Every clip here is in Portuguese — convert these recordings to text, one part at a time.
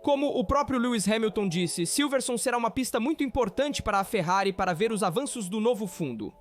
Como o próprio Lewis Hamilton disse, Silverstone será uma pista muito importante para a Ferrari para ver os avanços do novo fundo.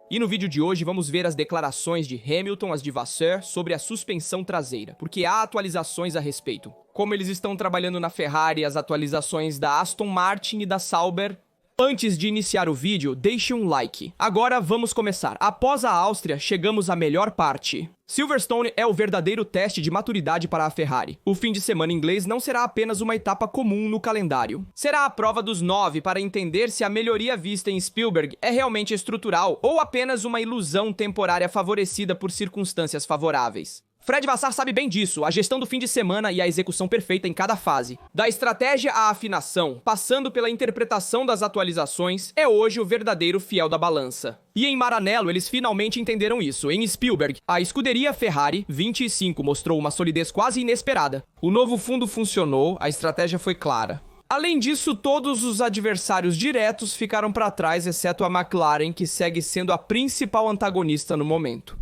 E no vídeo de hoje vamos ver as declarações de Hamilton, as de Vasseur, sobre a suspensão traseira, porque há atualizações a respeito. Como eles estão trabalhando na Ferrari, as atualizações da Aston Martin e da Sauber. Antes de iniciar o vídeo, deixe um like. Agora vamos começar. Após a Áustria, chegamos à melhor parte. Silverstone é o verdadeiro teste de maturidade para a Ferrari. O fim de semana inglês não será apenas uma etapa comum no calendário. Será a prova dos 9 para entender se a melhoria vista em Spielberg é realmente estrutural ou apenas uma ilusão temporária favorecida por circunstâncias favoráveis. Fred Vasseur sabe bem disso, a gestão do fim de semana e a execução perfeita em cada fase. Da estratégia à afinação, passando pela interpretação das atualizações, é hoje o verdadeiro fiel da balança. E em Maranello eles finalmente entenderam isso. Em Spielberg, a escuderia Ferrari 25 mostrou uma solidez quase inesperada. O novo fundo funcionou, a estratégia foi clara. Além disso, todos os adversários diretos ficaram para trás, exceto a McLaren, que segue sendo a principal antagonista no momento.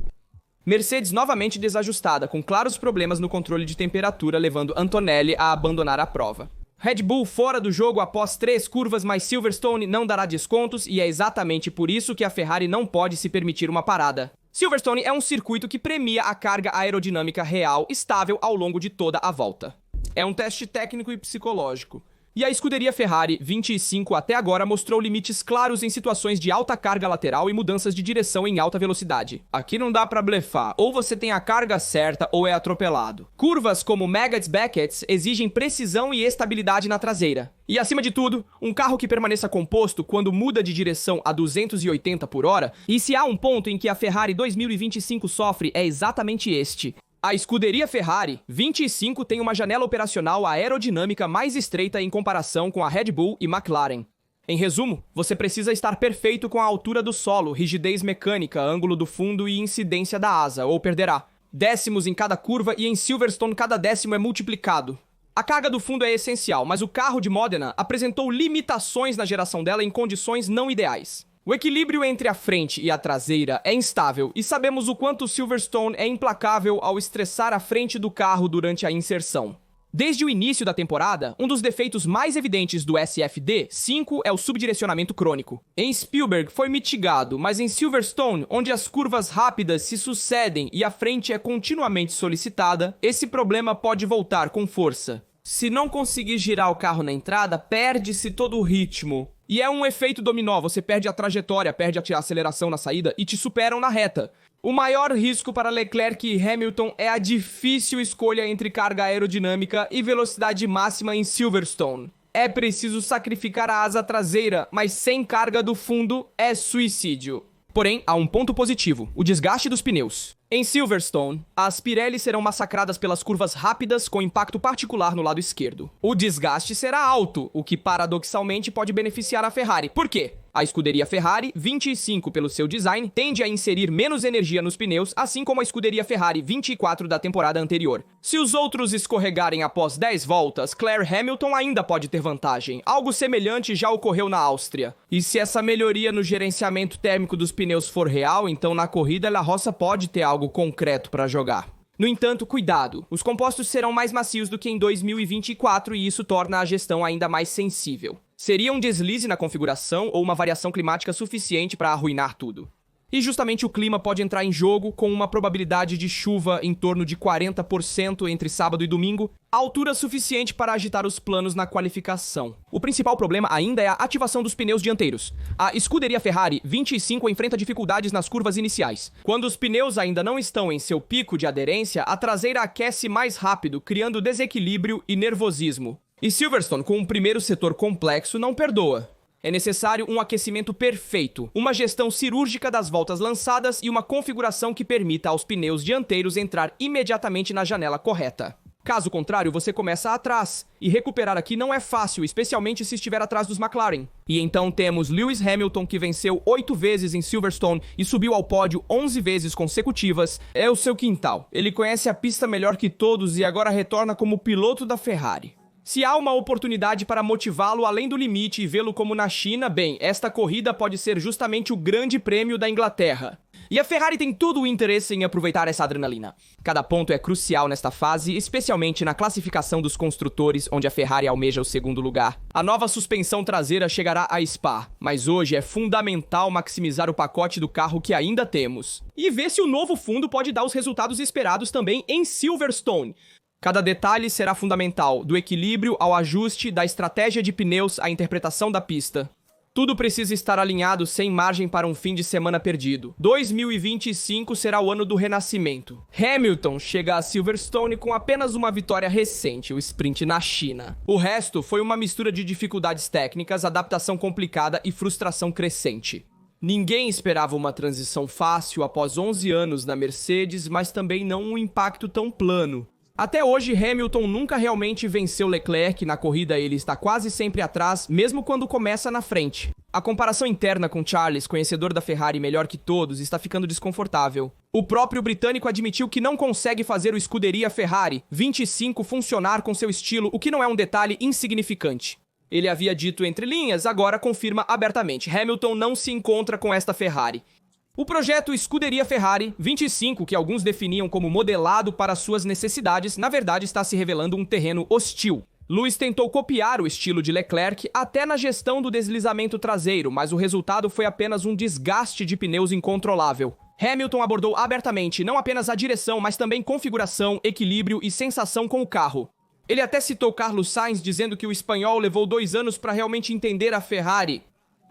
Mercedes novamente desajustada, com claros problemas no controle de temperatura, levando Antonelli a abandonar a prova. Red Bull fora do jogo após 3 curvas, mas Silverstone não dará descontos e é exatamente por isso que a Ferrari não pode se permitir uma parada. Silverstone é um circuito que premia a carga aerodinâmica real estável ao longo de toda a volta. É um teste técnico e psicológico. E a escuderia Ferrari 25 até agora mostrou limites claros em situações de alta carga lateral e mudanças de direção em alta velocidade. Aqui não dá pra blefar, ou você tem a carga certa ou é atropelado. Curvas como Maggots Beckett exigem precisão e estabilidade na traseira. E acima de tudo, um carro que permaneça composto quando muda de direção a 280 por hora, e se há um ponto em que a Ferrari 2025 sofre é exatamente este. A escuderia Ferrari 25 tem uma janela operacional aerodinâmica mais estreita em comparação com a Red Bull e McLaren. Em resumo, você precisa estar perfeito com a altura do solo, rigidez mecânica, ângulo do fundo e incidência da asa, ou perderá. Décimos em cada curva e em Silverstone cada décimo é multiplicado. A carga do fundo é essencial, mas o carro de Modena apresentou limitações na geração dela em condições não ideais. O equilíbrio entre a frente e a traseira é instável e sabemos o quanto Silverstone é implacável ao estressar a frente do carro durante a inserção. Desde o início da temporada, um dos defeitos mais evidentes do SFD5 é o subdirecionamento crônico. Em Spielberg foi mitigado, mas em Silverstone, onde as curvas rápidas se sucedem e a frente é continuamente solicitada, esse problema pode voltar com força. Se não conseguir girar o carro na entrada, perde-se todo o ritmo. E é um efeito dominó, você perde a trajetória, perde a aceleração na saída e te superam na reta. O maior risco para Leclerc e Hamilton é a difícil escolha entre carga aerodinâmica e velocidade máxima em Silverstone. É preciso sacrificar a asa traseira, mas sem carga do fundo é suicídio. Porém, há um ponto positivo, o desgaste dos pneus. Em Silverstone, as Pirelli serão massacradas pelas curvas rápidas com impacto particular no lado esquerdo. O desgaste será alto, o que paradoxalmente pode beneficiar a Ferrari. Por quê? A escuderia Ferrari 25, pelo seu design, tende a inserir menos energia nos pneus, assim como a escuderia Ferrari 24 da temporada anterior. Se os outros escorregarem após 10 voltas, Claire Hamilton ainda pode ter vantagem. Algo semelhante já ocorreu na Áustria. E se essa melhoria no gerenciamento térmico dos pneus for real, então na corrida La Roça pode ter algo concreto para jogar. No entanto, cuidado, os compostos serão mais macios do que em 2024 e isso torna a gestão ainda mais sensível. Seria um deslize na configuração ou uma variação climática suficiente para arruinar tudo. E justamente o clima pode entrar em jogo com uma probabilidade de chuva em torno de 40% entre sábado e domingo, altura suficiente para agitar os planos na qualificação. O principal problema ainda é a ativação dos pneus dianteiros. A escuderia Ferrari 25 enfrenta dificuldades nas curvas iniciais. Quando os pneus ainda não estão em seu pico de aderência, a traseira aquece mais rápido, criando desequilíbrio e nervosismo. E Silverstone, com um primeiro setor complexo, não perdoa. É necessário um aquecimento perfeito, uma gestão cirúrgica das voltas lançadas e uma configuração que permita aos pneus dianteiros entrar imediatamente na janela correta. Caso contrário, você começa atrás, e recuperar aqui não é fácil, especialmente se estiver atrás dos McLaren. E então temos Lewis Hamilton, que venceu 8 vezes em Silverstone e subiu ao pódio 11 vezes consecutivas. É o seu quintal. Ele conhece a pista melhor que todos e agora retorna como piloto da Ferrari. Se há uma oportunidade para motivá-lo além do limite e vê-lo como na China, bem, esta corrida pode ser justamente o grande prêmio da Inglaterra. E a Ferrari tem todo o interesse em aproveitar essa adrenalina. Cada ponto é crucial nesta fase, especialmente na classificação dos construtores, onde a Ferrari almeja o segundo lugar. A nova suspensão traseira chegará a Spa, mas hoje é fundamental maximizar o pacote do carro que ainda temos. E ver se o novo fundo pode dar os resultados esperados também em Silverstone. Cada detalhe será fundamental, do equilíbrio ao ajuste, da estratégia de pneus à interpretação da pista. Tudo precisa estar alinhado sem margem para um fim de semana perdido. 2025 será o ano do renascimento. Hamilton chega a Silverstone com apenas uma vitória recente, o sprint na China. O resto foi uma mistura de dificuldades técnicas, adaptação complicada e frustração crescente. Ninguém esperava uma transição fácil após 11 anos na Mercedes, mas também não um impacto tão plano. Até hoje, Hamilton nunca realmente venceu Leclerc, na corrida ele está quase sempre atrás, mesmo quando começa na frente. A comparação interna com Charles, conhecedor da Ferrari melhor que todos, está ficando desconfortável. O próprio britânico admitiu que não consegue fazer o escuderia Ferrari 25 funcionar com seu estilo, o que não é um detalhe insignificante. Ele havia dito entre linhas, agora confirma abertamente. Hamilton não se encontra com esta Ferrari. O projeto Escuderia Ferrari 25, que alguns definiam como modelado para suas necessidades, na verdade está se revelando um terreno hostil. Lewis tentou copiar o estilo de Leclerc até na gestão do deslizamento traseiro, mas o resultado foi apenas um desgaste de pneus incontrolável. Hamilton abordou abertamente não apenas a direção, mas também configuração, equilíbrio e sensação com o carro. Ele até citou Carlos Sainz, dizendo que o espanhol levou 2 anos para realmente entender a Ferrari.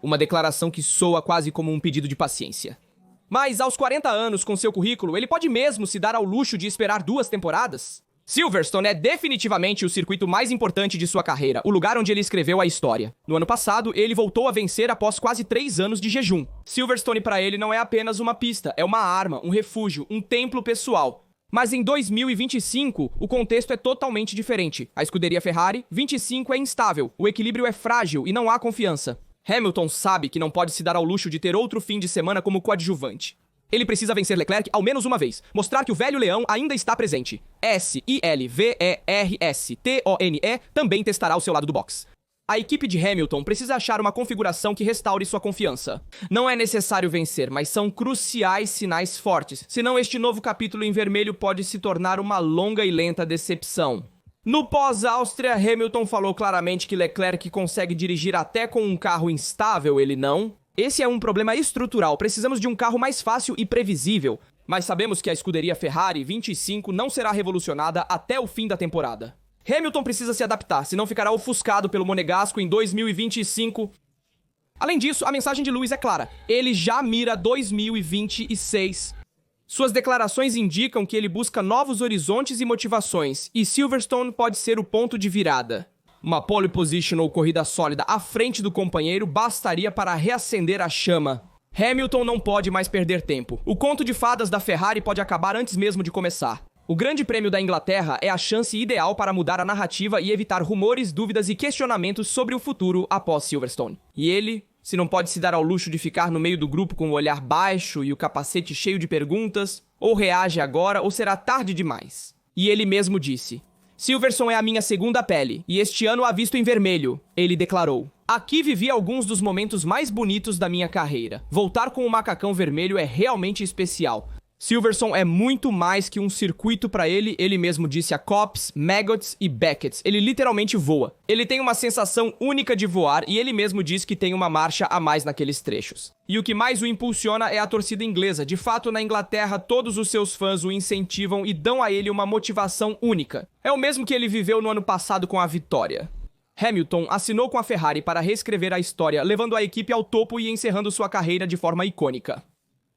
Uma declaração que soa quase como um pedido de paciência. Mas aos 40 anos, com seu currículo, ele pode mesmo se dar ao luxo de esperar 2 temporadas? Silverstone é definitivamente o circuito mais importante de sua carreira, o lugar onde ele escreveu a história. No ano passado, ele voltou a vencer após quase 3 anos de jejum. Silverstone para ele não é apenas uma pista, é uma arma, um refúgio, um templo pessoal. Mas em 2025, o contexto é totalmente diferente. A escuderia Ferrari 25 é instável, o equilíbrio é frágil e não há confiança. Hamilton sabe que não pode se dar ao luxo de ter outro fim de semana como coadjuvante. Ele precisa vencer Leclerc ao menos uma vez, mostrar que o velho leão ainda está presente. Silverstone também testará ao seu lado do box. A equipe de Hamilton precisa achar uma configuração que restaure sua confiança. Não é necessário vencer, mas são cruciais sinais fortes, senão este novo capítulo em vermelho pode se tornar uma longa e lenta decepção. No pós-Áustria, Hamilton falou claramente que Leclerc consegue dirigir até com um carro instável, ele não. Esse é um problema estrutural, precisamos de um carro mais fácil e previsível. Mas sabemos que a escuderia Ferrari 25 não será revolucionada até o fim da temporada. Hamilton precisa se adaptar, senão ficará ofuscado pelo Monegasco em 2025. Além disso, a mensagem de Lewis é clara. Ele já mira 2026. Suas declarações indicam que ele busca novos horizontes e motivações, e Silverstone pode ser o ponto de virada. Uma pole position ou corrida sólida à frente do companheiro bastaria para reacender a chama. Hamilton não pode mais perder tempo. O conto de fadas da Ferrari pode acabar antes mesmo de começar. O Grande Prêmio da Inglaterra é a chance ideal para mudar a narrativa e evitar rumores, dúvidas e questionamentos sobre o futuro após Silverstone. E ele, se não pode se dar ao luxo de ficar no meio do grupo com o olhar baixo e o capacete cheio de perguntas, ou reage agora ou será tarde demais. E ele mesmo disse: Silverstone é a minha segunda pele, e este ano a visto em vermelho, ele declarou. Aqui vivi alguns dos momentos mais bonitos da minha carreira. Voltar com o macacão vermelho é realmente especial. Silverstone é muito mais que um circuito para ele, ele mesmo disse a Copse, Maggots e Beckett. Ele literalmente voa. Ele tem uma sensação única de voar e ele mesmo diz que tem uma marcha a mais naqueles trechos. E o que mais o impulsiona é a torcida inglesa. De fato, na Inglaterra, todos os seus fãs o incentivam e dão a ele uma motivação única. É o mesmo que ele viveu no ano passado com a vitória. Hamilton assinou com a Ferrari para reescrever a história, levando a equipe ao topo e encerrando sua carreira de forma icônica.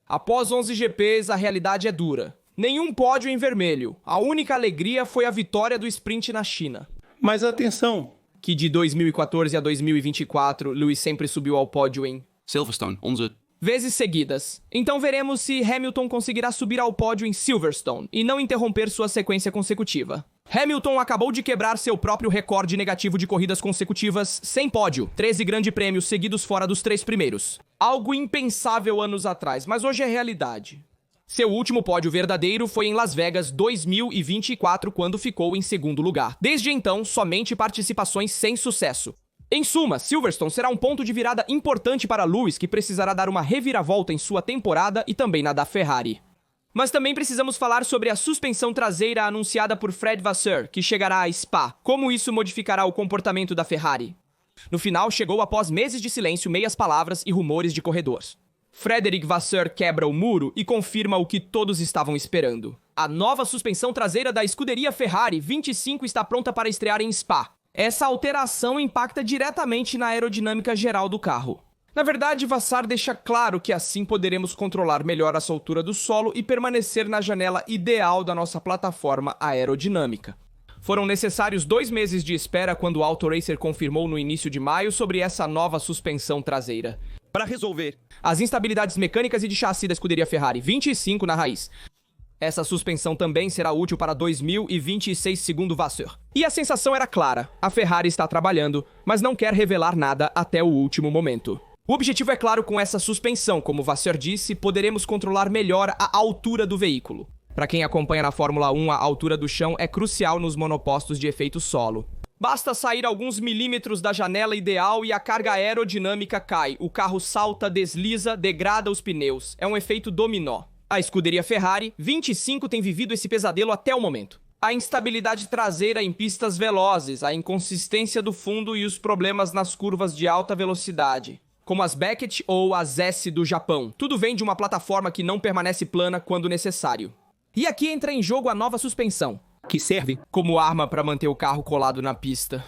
Após 11 GPs, a realidade é dura. Nenhum pódio em vermelho. A única alegria foi a vitória do sprint na China. Mas atenção! Que de 2014 a 2024, Lewis sempre subiu ao pódio em Silverstone, 11 vezes seguidas. Então veremos se Hamilton conseguirá subir ao pódio em Silverstone e não interromper sua sequência consecutiva. Hamilton acabou de quebrar seu próprio recorde negativo de corridas consecutivas sem pódio, 13 grandes prêmios seguidos fora dos 3 primeiros. Algo impensável anos atrás, mas hoje é realidade. Seu último pódio verdadeiro foi em Las Vegas 2024, quando ficou em segundo lugar. Desde então, somente participações sem sucesso. Em suma, Silverstone será um ponto de virada importante para Lewis, que precisará dar uma reviravolta em sua temporada e também na da Ferrari. Mas também precisamos falar sobre a suspensão traseira anunciada por Fred Vasseur, que chegará a Spa. Como isso modificará o comportamento da Ferrari? No final, chegou após meses de silêncio, meias palavras e rumores de corredores. Frederic Vasseur quebra o muro e confirma o que todos estavam esperando. A nova suspensão traseira da escuderia Ferrari 25 está pronta para estrear em Spa. Essa alteração impacta diretamente na aerodinâmica geral do carro. Na verdade, Vasseur deixa claro que assim poderemos controlar melhor a soltura do solo e permanecer na janela ideal da nossa plataforma aerodinâmica. Foram necessários 2 meses de espera quando o Auto Racer confirmou no início de maio sobre essa nova suspensão traseira. Para resolver as instabilidades mecânicas e de chassi da escuderia Ferrari 25 na raiz. Essa suspensão também será útil para 2026, segundo Vasseur. E a sensação era clara: a Ferrari está trabalhando, mas não quer revelar nada até o último momento. O objetivo é claro com essa suspensão, como Vasseur disse, poderemos controlar melhor a altura do veículo. Para quem acompanha na Fórmula 1, a altura do chão é crucial nos monopostos de efeito solo. Basta sair alguns milímetros da janela ideal e a carga aerodinâmica cai. O carro salta, desliza, degrada os pneus. É um efeito dominó. A escuderia Ferrari 25 tem vivido esse pesadelo até o momento. A instabilidade traseira em pistas velozes, a inconsistência do fundo e os problemas nas curvas de alta velocidade, como as Beckett ou as S do Japão. Tudo vem de uma plataforma que não permanece plana quando necessário. E aqui entra em jogo a nova suspensão, que serve como arma para manter o carro colado na pista.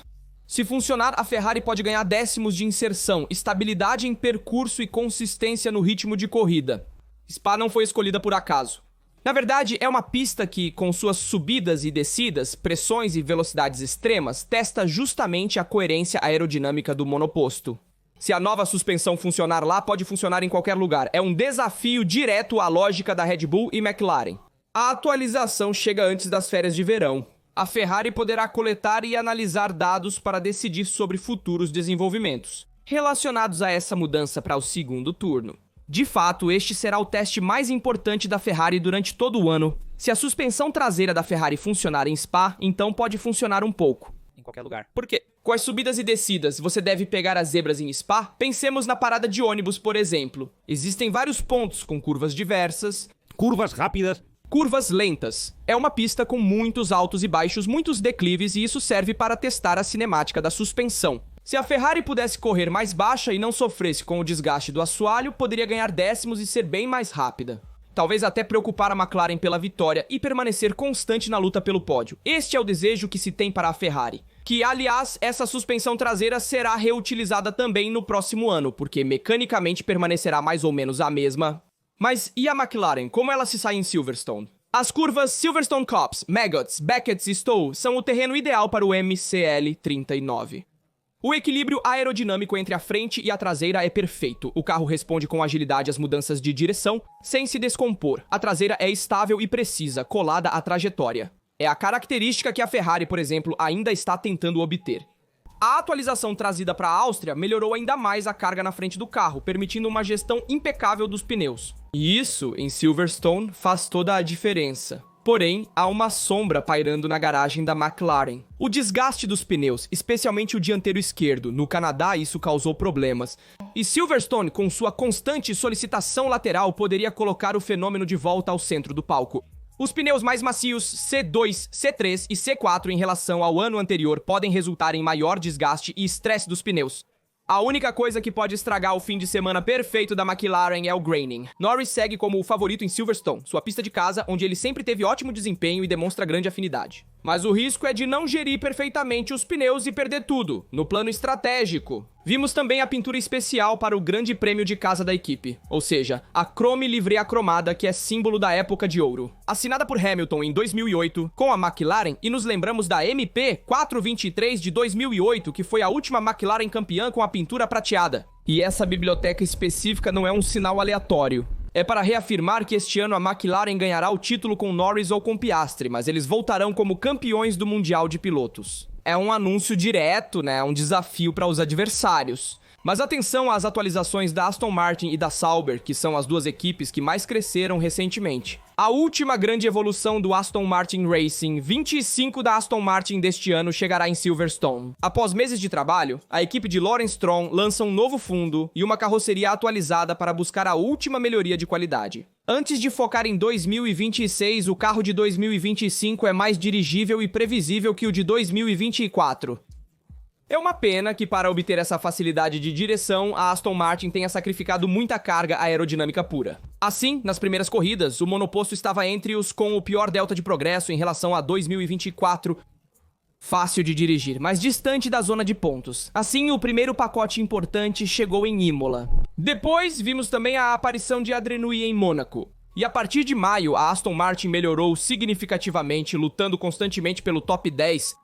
Se funcionar, a Ferrari pode ganhar décimos de inserção, estabilidade em percurso e consistência no ritmo de corrida. Spa não foi escolhida por acaso. Na verdade, é uma pista que, com suas subidas e descidas, pressões e velocidades extremas, testa justamente a coerência aerodinâmica do monoposto. Se a nova suspensão funcionar lá, pode funcionar em qualquer lugar. É um desafio direto à lógica da Red Bull e McLaren. A atualização chega antes das férias de verão. A Ferrari poderá coletar e analisar dados para decidir sobre futuros desenvolvimentos relacionados a essa mudança para o segundo turno. De fato, este será o teste mais importante da Ferrari durante todo o ano. Se a suspensão traseira da Ferrari funcionar em Spa, então pode funcionar um pouco em qualquer lugar. Por quê? Com as subidas e descidas, você deve pegar as zebras em Spa? Pensemos na parada de ônibus, por exemplo. Existem vários pontos com curvas diversas, curvas rápidas, curvas lentas. É uma pista com muitos altos e baixos, muitos declives, e isso serve para testar a cinemática da suspensão. Se a Ferrari pudesse correr mais baixa e não sofresse com o desgaste do assoalho, poderia ganhar décimos e ser bem mais rápida. Talvez até preocupar a McLaren pela vitória e permanecer constante na luta pelo pódio. Este é o desejo que se tem para a Ferrari. Que, aliás, essa suspensão traseira será reutilizada também no próximo ano, porque mecanicamente permanecerá mais ou menos a mesma. Mas e a McLaren? Como ela se sai em Silverstone? As curvas Silverstone Copse, Maggots, Beckett e Stowe são o terreno ideal para o MCL39. O equilíbrio aerodinâmico entre a frente e a traseira é perfeito. O carro responde com agilidade às mudanças de direção, sem se descompor. A traseira é estável e precisa, colada à trajetória. É a característica que a Ferrari, por exemplo, ainda está tentando obter. A atualização trazida para a Áustria melhorou ainda mais a carga na frente do carro, permitindo uma gestão impecável dos pneus. E isso, em Silverstone, faz toda a diferença. Porém, há uma sombra pairando na garagem da McLaren. O desgaste dos pneus, especialmente o dianteiro esquerdo. No Canadá, isso causou problemas. E Silverstone, com sua constante solicitação lateral, poderia colocar o fenômeno de volta ao centro do palco. Os pneus mais macios C2, C3 e C4 em relação ao ano anterior podem resultar em maior desgaste e estresse dos pneus. A única coisa que pode estragar o fim de semana perfeito da McLaren é o graining. Norris segue como o favorito em Silverstone, sua pista de casa, onde ele sempre teve ótimo desempenho e demonstra grande afinidade. Mas o risco é de não gerir perfeitamente os pneus e perder tudo, no plano estratégico. Vimos também a pintura especial para o grande prêmio de casa da equipe, ou seja, a Chrome Livrea Cromada, que é símbolo da época de ouro. Assinada por Hamilton em 2008, com a McLaren, e nos lembramos da MP 423 de 2008, que foi a última McLaren campeã com a pintura prateada. E essa biblioteca específica não é um sinal aleatório. É para reafirmar que este ano a McLaren ganhará o título com Norris ou com Piastri, mas eles voltarão como campeões do Mundial de Pilotos. É um anúncio direto, né? Um desafio para os adversários. Mas atenção às atualizações da Aston Martin e da Sauber, que são as duas equipes que mais cresceram recentemente. A última grande evolução do Aston Martin Racing 25 da Aston Martin deste ano chegará em Silverstone. Após meses de trabalho, a equipe de Lawrence Stroll lança um novo fundo e uma carroceria atualizada para buscar a última melhoria de qualidade. Antes de focar em 2026, o carro de 2025 é mais dirigível e previsível que o de 2024. É uma pena que, para obter essa facilidade de direção, a Aston Martin tenha sacrificado muita carga aerodinâmica pura. Assim, nas primeiras corridas, o monoposto estava entre os com o pior delta de progresso em relação a 2024, fácil de dirigir, mas distante da zona de pontos. Assim, o primeiro pacote importante chegou em Imola. Depois, vimos também a aparição de Adrien Newey em Mônaco. E a partir de maio, a Aston Martin melhorou significativamente, lutando constantemente pelo top 10,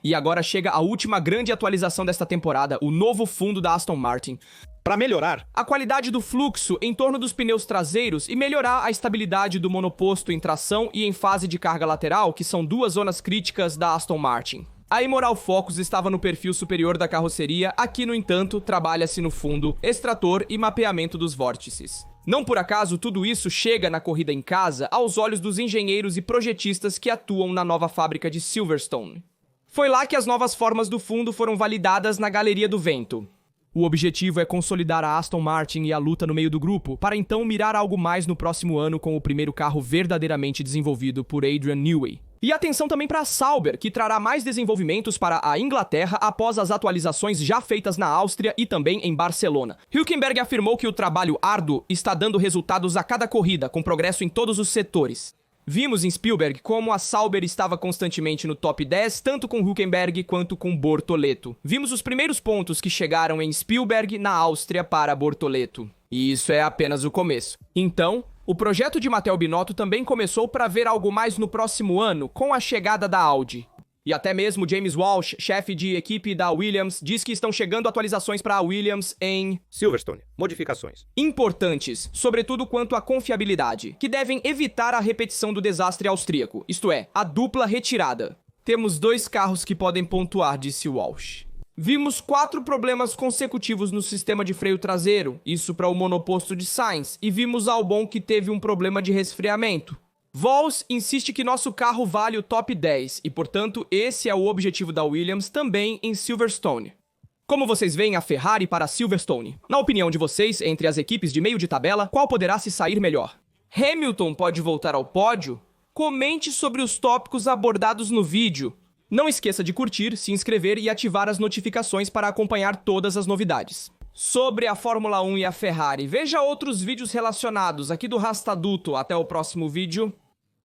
e agora chega a última grande atualização desta temporada, o novo fundo da Aston Martin. Para melhorar A qualidade do fluxo em torno dos pneus traseiros e melhorar a estabilidade do monoposto em tração e em fase de carga lateral, que são duas zonas críticas da Aston Martin. A Imoral Focus estava no perfil superior da carroceria, aqui, no entanto, trabalha-se no fundo, extrator e mapeamento dos vórtices. Não por acaso, tudo isso chega na corrida em casa aos olhos dos engenheiros e projetistas que atuam na nova fábrica de Silverstone. Foi lá que as novas formas do fundo foram validadas na Galeria do Vento. O objetivo é consolidar a Aston Martin e a luta no meio do grupo, para então mirar algo mais no próximo ano com o primeiro carro verdadeiramente desenvolvido por Adrien Newey. E atenção também para a Sauber, que trará mais desenvolvimentos para a Inglaterra após as atualizações já feitas na Áustria e também em Barcelona. Hülkenberg afirmou que o trabalho árduo está dando resultados a cada corrida, com progresso em todos os setores. Vimos em Spielberg como a Sauber estava constantemente no top 10, tanto com Hülkenberg quanto com Bortoleto. Vimos os primeiros pontos que chegaram em Spielberg, na Áustria, para Bortoleto. E isso é apenas o começo. Então, o projeto de Matteo Binotto também começou para ver algo mais no próximo ano, com a chegada da Audi. E até mesmo James Walsh, chefe de equipe da Williams, diz que estão chegando atualizações para a Williams em Silverstone, modificações importantes, sobretudo quanto à confiabilidade, que devem evitar a repetição do desastre austríaco, isto é, a dupla retirada. Temos 2 carros que podem pontuar, disse Walsh. Vimos 4 problemas consecutivos no sistema de freio traseiro, isso para o monoposto de Sainz, e vimos Albon que teve um problema de resfriamento. Vols insiste que nosso carro vale o top 10 e, portanto, esse é o objetivo da Williams também em Silverstone. Como vocês veem a Ferrari para Silverstone? Na opinião de vocês, entre as equipes de meio de tabela, qual poderá se sair melhor? Hamilton pode voltar ao pódio? Comente sobre os tópicos abordados no vídeo. Não esqueça de curtir, se inscrever e ativar as notificações para acompanhar todas as novidades. Sobre a Fórmula 1 e a Ferrari, veja outros vídeos relacionados aqui do Rastaduto. Até o próximo vídeo.